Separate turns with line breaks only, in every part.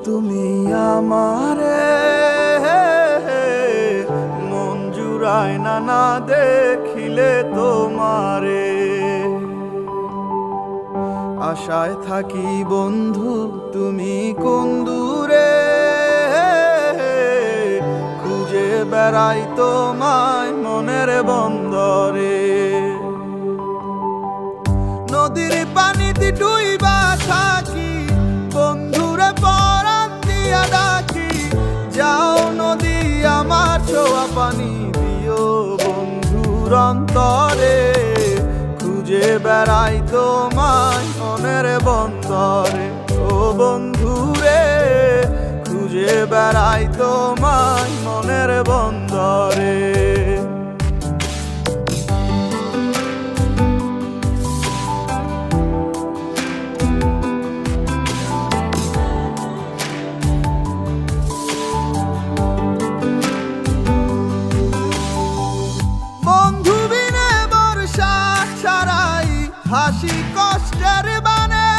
তুমি আমারে, মন জুড়ায় না না দেখিলে তোমারে। আশায় থাকি বন্ধু তুমি কোন দূরে, খুঁজে বেড়াই তোমায় মনের বন্দরে। নদীর পানিতে ডুইবা থাকি, বন্ধুরে পরাণ দিয়া ডাকি। যাও নদী আমার ছোঁয়া পানি দিও বন্ধুর অন্তরে, খুঁজে বেড়াই তোমায় মনের বন্দরে। ও বন্ধুরে, খুঁজে বেড়াই তোমায় মনের বন্দরে। হাসি কষ্টের বানে,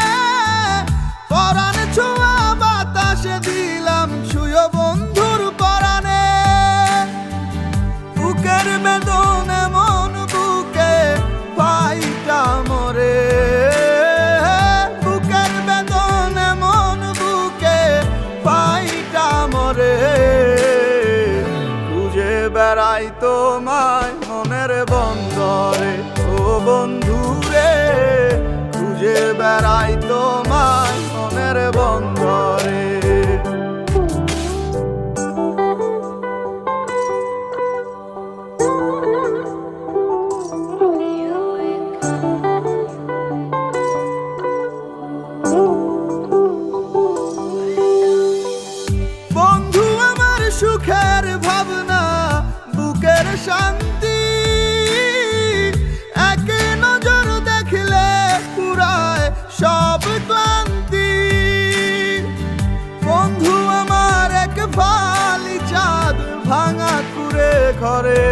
পরাণ ছোঁয়া বাতাসে দিলাম ছুঁয়ো বন্ধুর পরাণে। বুকের বেদনে মন বুকে পাইটা মরে, বুকের বেদনে মন বুকে পাইটা মরে। খুঁজে বেড়াই তোমায় মনের বন্দরে। ও বন্ধুরে, খুঁজে বেড়াই তোমায় মনের বন্দরে। বন্ধু আমার সুখের ভাবনা, বুকের শান্তি। সব ক্লান্তি, বন্ধু আমার এক ফালি চাঁদ ভাঙা কুড়ে ঘরে।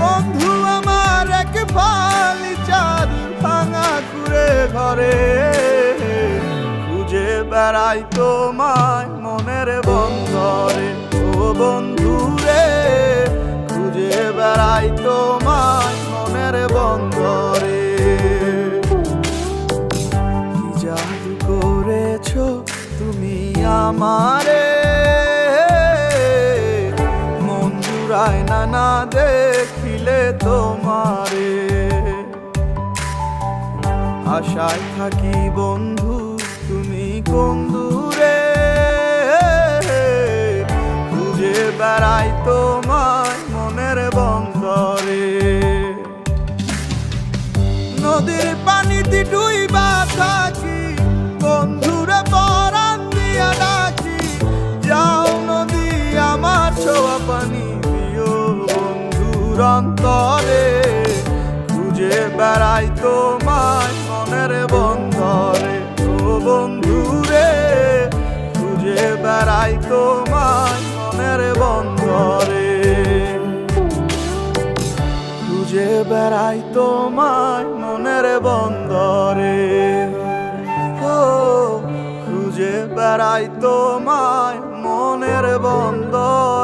বন্ধু আমার এক ফালি চাঁদ ভাঙা কুড়ে ঘরে। খুঁজে বেড়াই তোমায় মনের বন্দরে। ও বন্ধুরে, খুঁজে বেড়াই তোমায় মনের বন্দরে। তুমি আমারে, মন জুড়ায় না না দেখিলে তোমারে। আশায় থাকি বন্ধু তুমি কোন দূরে, খুঁজে বেড়াই তোমায় মনের বন্দরে। নদীর পানিতে ডুইবা থাকি, বন্ধুরে পরাণ দিয়া ডাকি। যাও নদী আমার ছোঁয়া পানি দিও বন্ধুর অন্তরে, খুঁজে বেড়াই তোমায় মনের বন্দরে। ও বন্ধুরে, খুঁজে বেড়াই তোমায় মনের বন্দরে। খুঁজে বেড়াই তোমায় মনের বন্দরে। খুঁজে বেড়াই তোমায় মনের বন্দরে।